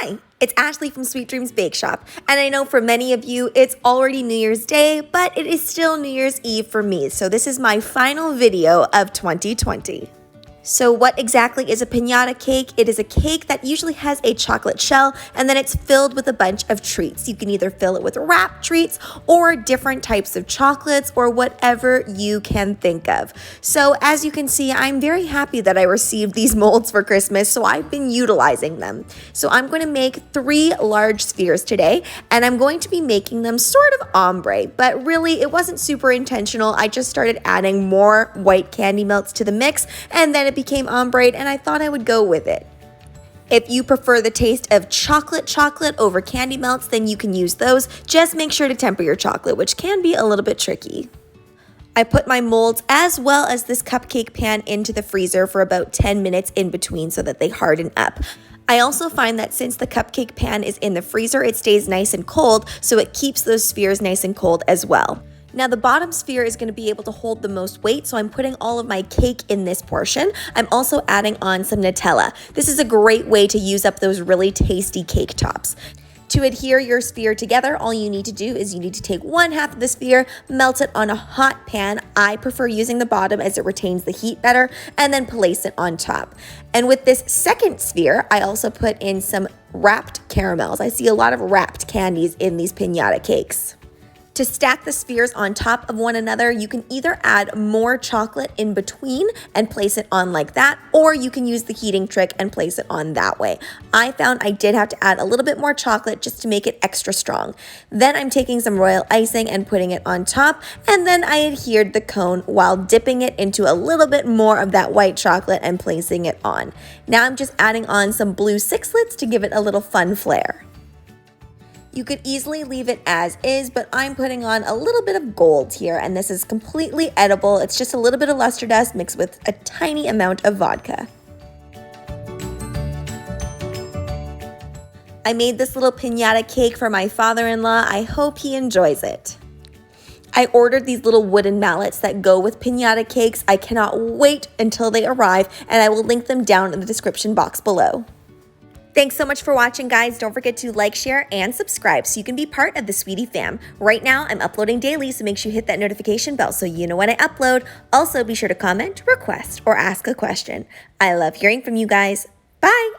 Hi, it's Ashleigh from Sweet Dreams Bake Shop, and I know for many of you it's already New Year's Day, but it is still New Year's Eve for me, so this is my final video of 2020. So what exactly is a piñata cake? It is a cake that usually has a chocolate shell and then it's filled with a bunch of treats. You can either fill it with wrapped treats or different types of chocolates or whatever you can think of. So as you can see, I'm very happy that I received these molds for Christmas, so I've been utilizing them. So I'm going to make 3 large spheres today, and I'm going to be making them sort of ombre, but really it wasn't super intentional. I just started adding more white candy melts to the mix, and then it became ombre, and I thought I would go with it. If you prefer the taste of chocolate over candy melts, then you can use those. Just make sure to temper your chocolate, which can be a little bit tricky. I put my molds as well as this cupcake pan into the freezer for about 10 minutes in between so that they harden up. I also find that since the cupcake pan is in the freezer, it stays nice and cold, so it keeps those spheres nice and cold as well. Now the bottom sphere is going to be able to hold the most weight, so I'm putting all of my cake in this portion. I'm also adding on some Nutella. This is a great way to use up those really tasty cake tops. To adhere your sphere together, all you need to do is you need to take 1/2 of the sphere, melt it on a hot pan. I prefer using the bottom as it retains the heat better, and then place it on top. And with this second sphere, I also put in some wrapped caramels. I see a lot of wrapped candies in these piñata cakes. To stack the spheres on top of one another, you can either add more chocolate in between and place it on like that, or you can use the heating trick and place it on that way. I found I did have to add a little bit more chocolate just to make it extra strong. Then I'm taking some royal icing and putting it on top, and then I adhered the cone while dipping it into a little bit more of that white chocolate and placing it on. Now I'm just adding on some blue sixlets to give it a little fun flair. You could easily leave it as is, but I'm putting on a little bit of gold here, and this is completely edible. It's just a little bit of luster dust mixed with a tiny amount of vodka. I made this little piñata cake for my father-in-law. I hope he enjoys it. I ordered these little wooden mallets that go with piñata cakes. I cannot wait until they arrive, and I will link them down in the description box below. Thanks so much for watching, guys. Don't forget to like, share, and subscribe so you can be part of the Sweetie fam. Right now, I'm uploading daily, so make sure you hit that notification bell so you know when I upload. Also, be sure to comment, request, or ask a question. I love hearing from you guys. Bye!